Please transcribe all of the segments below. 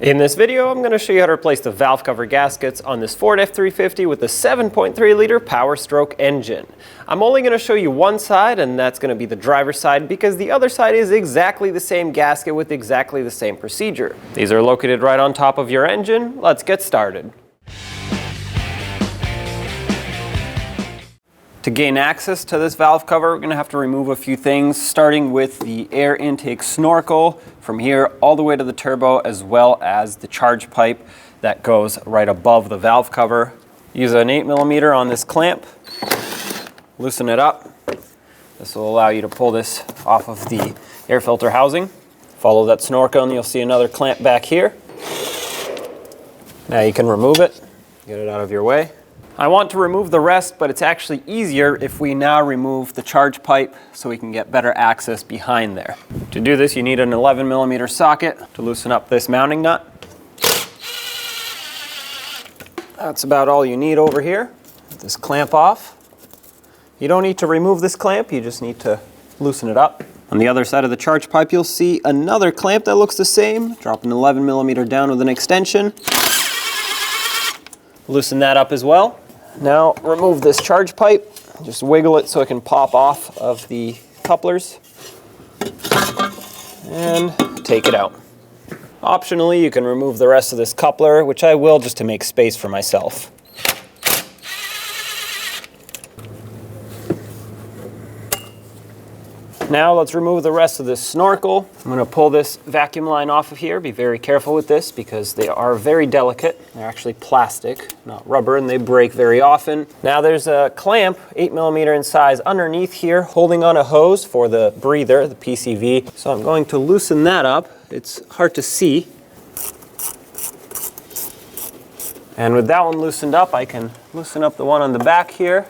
In this video, I'm going to show you how to replace the valve cover gaskets on this Ford F-350 with the 7.3 liter Powerstroke engine. I'm only going to show you one side, and that's going to be the driver's side, because the other side is exactly the same gasket with exactly the same procedure. These are located right on top of your engine. Let's get started. To gain access to this valve cover, we're going to have to remove a few things, starting with the air intake snorkel from here all the way to the turbo, as well as the charge pipe that goes right above the valve cover. Use an 8mm on this clamp, loosen it up. This will allow you to pull this off of the air filter housing. Follow that snorkel and you'll see another clamp back here. Now you can remove it, get it out of your way. I want to remove the rest, but it's actually easier if we now remove the charge pipe so we can get better access behind there. To do this, you need an 11mm socket to loosen up this mounting nut. That's about all you need over here. Get this clamp off. You don't need to remove this clamp, you just need to loosen it up. On the other side of the charge pipe, you'll see another clamp that looks the same. Drop an 11mm down with an extension. Loosen that up as well. Now remove this charge pipe, just wiggle it so it can pop off of the couplers, and take it out. Optionally, you can remove the rest of this coupler, which I will just to make space for myself. Now let's remove the rest of this snorkel. I'm going to pull this vacuum line off of here. Be very careful with this because they are very delicate. They're actually plastic, not rubber, and they break very often. Now there's a clamp, 8mm in size, underneath here, holding on a hose for the breather, the PCV. So I'm going to loosen that up. It's hard to see. And with that one loosened up, I can loosen up the one on the back here.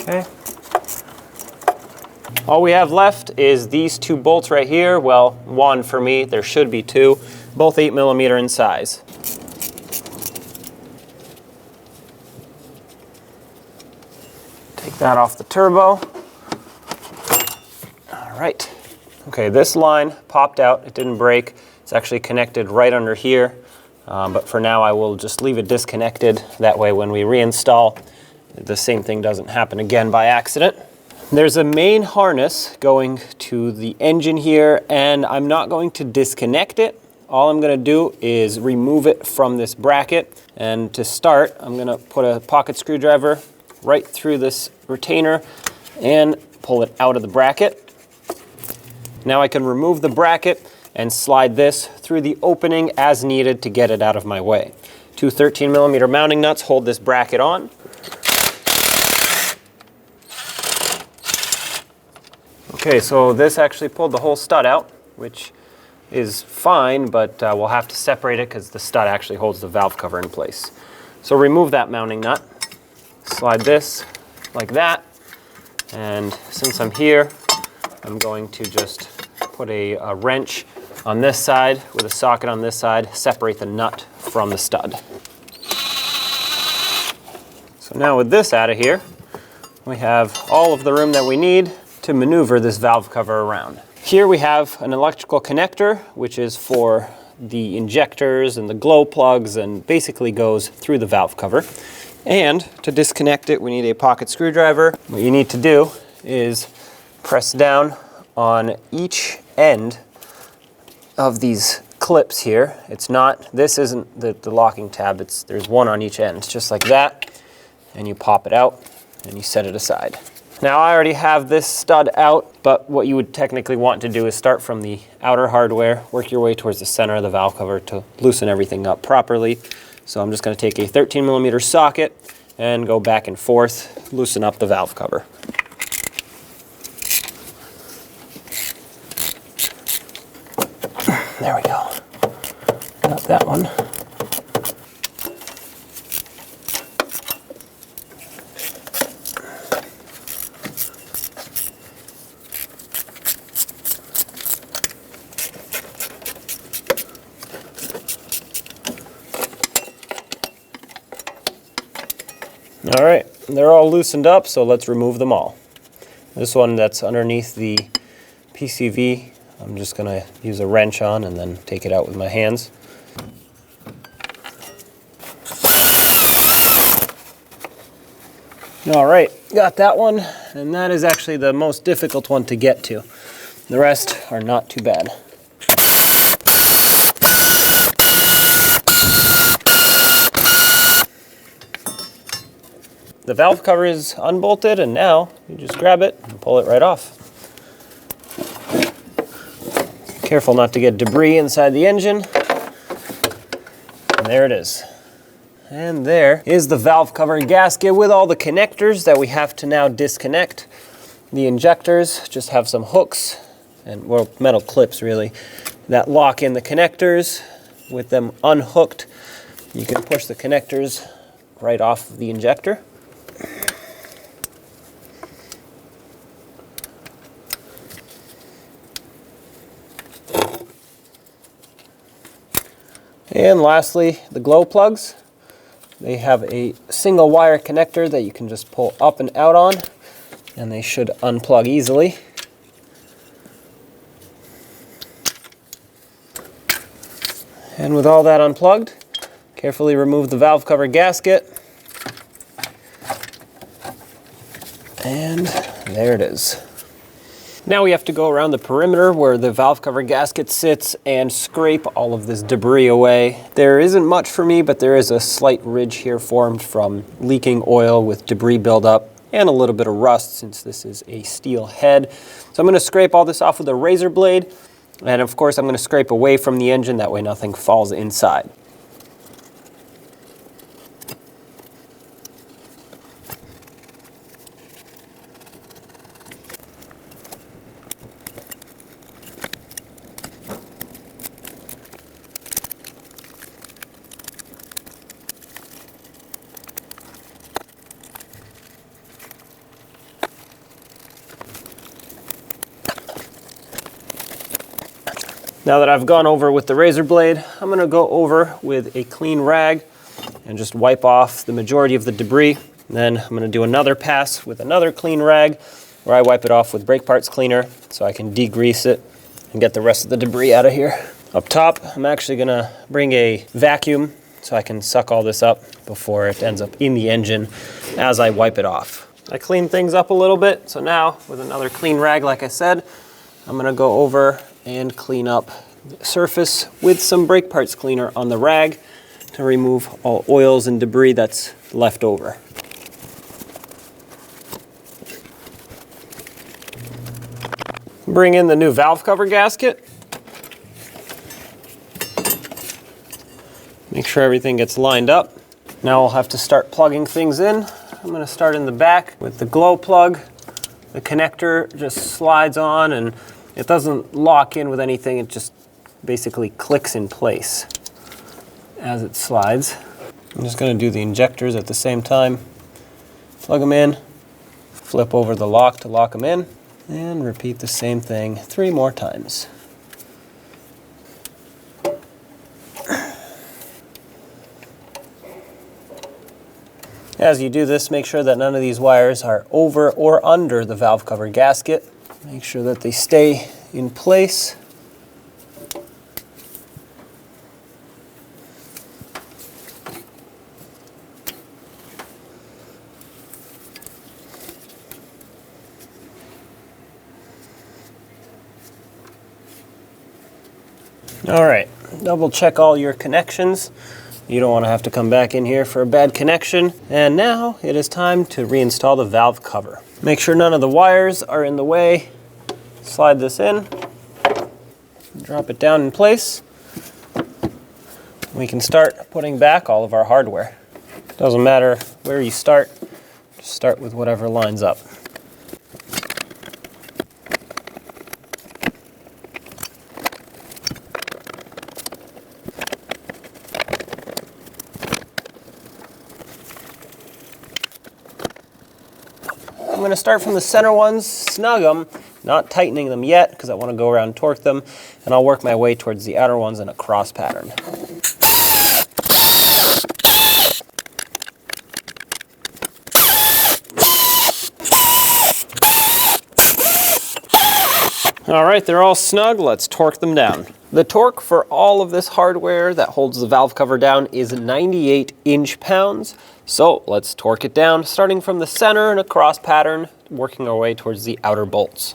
Okay. All we have left is these two bolts right here. Well, one for me, there should be two, both 8mm in size. Take that off the turbo. All right. Okay, this line popped out, it didn't break. It's actually connected right under here, but for now I will just leave it disconnected. That way when we reinstall, the same thing doesn't happen again by accident. There's a main harness going to the engine here, and I'm not going to disconnect it. All I'm going to do is remove it from this bracket. And to start, I'm going to put a pocket screwdriver right through this retainer and pull it out of the bracket. Now I can remove the bracket and slide this through the opening as needed to get it out of my way. Two 13mm mounting nuts hold this bracket on. Okay, so this actually pulled the whole stud out, which is fine, but we'll have to separate it because the stud actually holds the valve cover in place. So remove that mounting nut, slide this like that, and since I'm here, I'm going to just put a wrench on this side with a socket on this side, separate the nut from the stud. So now with this out of here, we have all of the room that we need to maneuver this valve cover around. Here we have an electrical connector, which is for the injectors and the glow plugs and basically goes through the valve cover. And to disconnect it, we need a pocket screwdriver. What you need to do is press down on each end of these clips here. This isn't the locking tab, there's one on each end, just like that. And you pop it out and you set it aside. Now I already have this stud out, but what you would technically want to do is start from the outer hardware, work your way towards the center of the valve cover to loosen everything up properly. So I'm just going to take a 13mm socket and go back and forth, loosen up the valve cover. There we go. Got that one. All right, they're all loosened up, so let's remove them all. This one that's underneath the PCV I'm just going to use a wrench on and then take it out with my hands. All right, got that one, and that is actually the most difficult one to get to. The rest are not too bad. The valve cover is unbolted, and now you just grab it and pull it right off. Careful not to get debris inside the engine. And there it is. And there is the valve cover gasket with all the connectors that we have to now disconnect. The injectors just have some hooks, and well, metal clips really, that lock in the connectors. With them unhooked, you can push the connectors right off of the injector. And lastly, the glow plugs. They have a single wire connector that you can just pull up and out on, and they should unplug easily. And with all that unplugged, carefully remove the valve cover gasket. And there it is. Now we have to go around the perimeter where the valve cover gasket sits and scrape all of this debris away. There isn't much for me, but there is a slight ridge here formed from leaking oil with debris buildup and a little bit of rust since this is a steel head. So I'm going to scrape all this off with a razor blade, and of course I'm going to scrape away from the engine, that way nothing falls inside. Now that I've gone over with the razor blade, I'm going to go over with a clean rag and just wipe off the majority of the debris. Then I'm going to do another pass with another clean rag where I wipe it off with brake parts cleaner so I can degrease it and get the rest of the debris out of here. Up top, I'm actually going to bring a vacuum so I can suck all this up before it ends up in the engine as I wipe it off. I cleaned things up a little bit, so now with another clean rag, like I said, I'm going to go over and clean up the surface with some brake parts cleaner on the rag to remove all oils and debris that's left over. Bring in the new valve cover gasket. Make sure everything gets lined up. Now I'll have to start plugging things in. I'm going to start in the back with the glow plug. The connector just slides on and it doesn't lock in with anything, it just basically clicks in place as it slides. I'm just going to do the injectors at the same time. Plug them in, flip over the lock to lock them in, and repeat the same thing 3 more times. As you do this, make sure that none of these wires are over or under the valve cover gasket. Make sure that they stay in place. All right, double check all your connections. You don't want to have to come back in here for a bad connection. And now it is time to reinstall the valve cover. Make sure none of the wires are in the way. Slide this in, drop it down in place. We can start putting back all of our hardware. Doesn't matter where you start, just start with whatever lines up. I'm going to start from the center ones, snug them, not tightening them yet because I want to go around and torque them, and I'll work my way towards the outer ones in a cross pattern. All right, they're all snug. Let's torque them down. The torque for all of this hardware that holds the valve cover down is 98 inch-pounds. So let's torque it down, starting from the center in a cross pattern, working our way towards the outer bolts.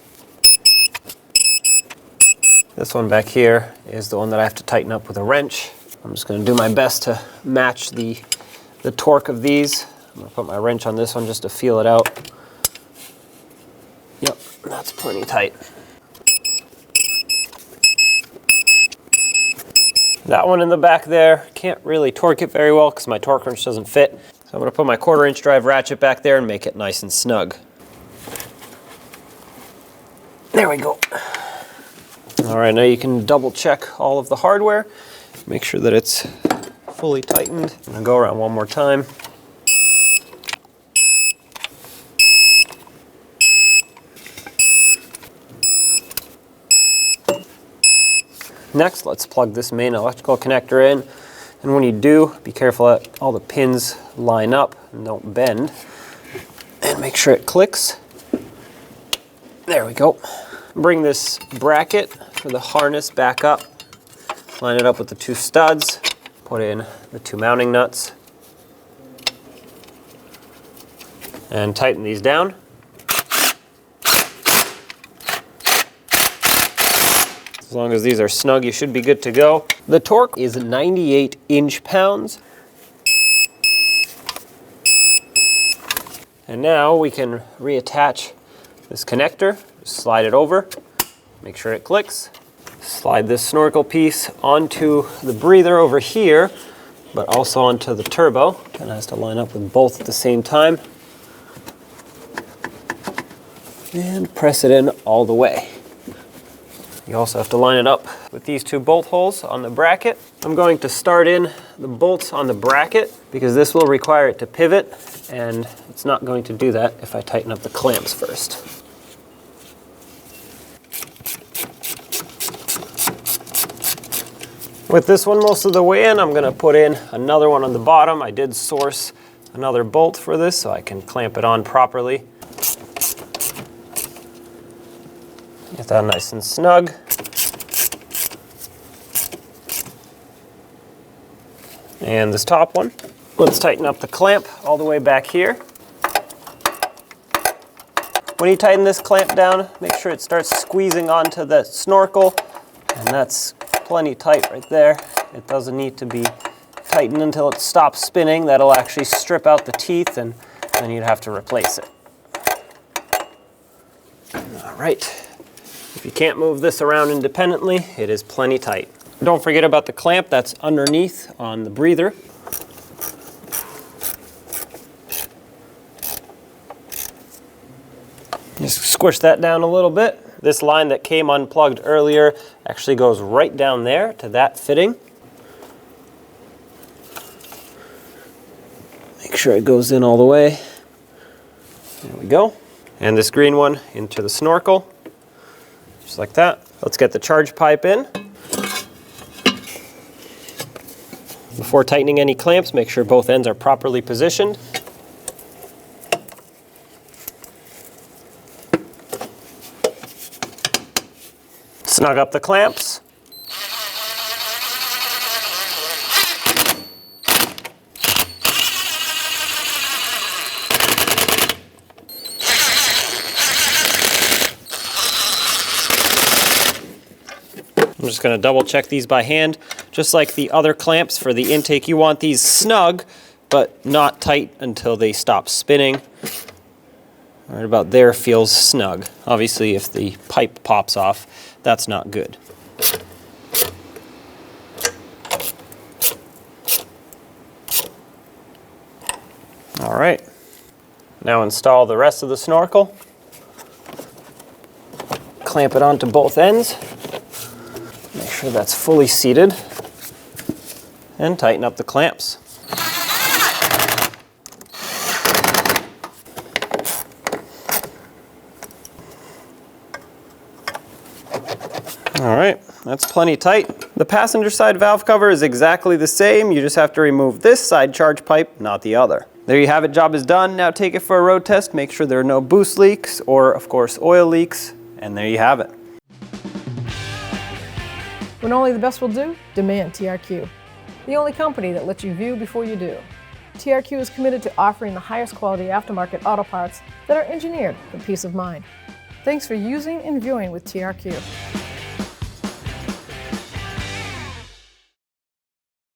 This one back here is the one that I have to tighten up with a wrench. I'm just gonna do my best to match the torque of these. I'm gonna put my wrench on this one just to feel it out. Yep, that's plenty tight. That one in the back there, can't really torque it very well because my torque wrench doesn't fit. So I'm gonna put my 1/4 inch drive ratchet back there and make it nice and snug. There we go. All right, now you can double check all of the hardware. Make sure that it's fully tightened. I'm gonna go around one more time. Next, let's plug this main electrical connector in. And when you do, be careful that all the pins line up and don't bend. And make sure it clicks. There we go. Bring this bracket for the harness back up. Line it up with the 2 studs. Put in the 2 mounting nuts. And tighten these down. As long as these are snug, you should be good to go. The torque is 98 inch-pounds. And now we can reattach this connector. Just slide it over, make sure it clicks. Slide this snorkel piece onto the breather over here, but also onto the turbo. Kind of has to line up with both at the same time. And press it in all the way. You also have to line it up with these 2 bolt holes on the bracket. I'm going to start in the bolts on the bracket because this will require it to pivot, and it's not going to do that if I tighten up the clamps first. With this one most of the way in, I'm going to put in another one on the bottom. I did source another bolt for this so I can clamp it on properly. Get that nice and snug. And this top one. Let's tighten up the clamp all the way back here. When you tighten this clamp down, make sure it starts squeezing onto the snorkel, and that's plenty tight right there. It doesn't need to be tightened until it stops spinning. That'll actually strip out the teeth, and then you'd have to replace it. All right. If you can't move this around independently, it is plenty tight. Don't forget about the clamp that's underneath on the breather. Just squish that down a little bit. This line that came unplugged earlier actually goes right down there to that fitting. Make sure it goes in all the way. There we go. And this green one into the snorkel, just like that. Let's get the charge pipe in. Before tightening any clamps, make sure both ends are properly positioned. Snug up the clamps. I'm just going to double check these by hand. Just like the other clamps for the intake, you want these snug, but not tight until they stop spinning. Right about there feels snug. Obviously, if the pipe pops off, that's not good. All right, now install the rest of the snorkel. Clamp it onto both ends. Make sure that's fully seated. And tighten up the clamps. All right, that's plenty tight. The passenger side valve cover is exactly the same. You just have to remove this side charge pipe, not the other. There you have it, job is done. Now take it for a road test. Make sure there are no boost leaks or, of course, oil leaks. And there you have it. When only the best will do, demand TRQ. The only company that lets you view before you do. TRQ is committed to offering the highest quality aftermarket auto parts that are engineered for peace of mind. Thanks for using and viewing with TRQ.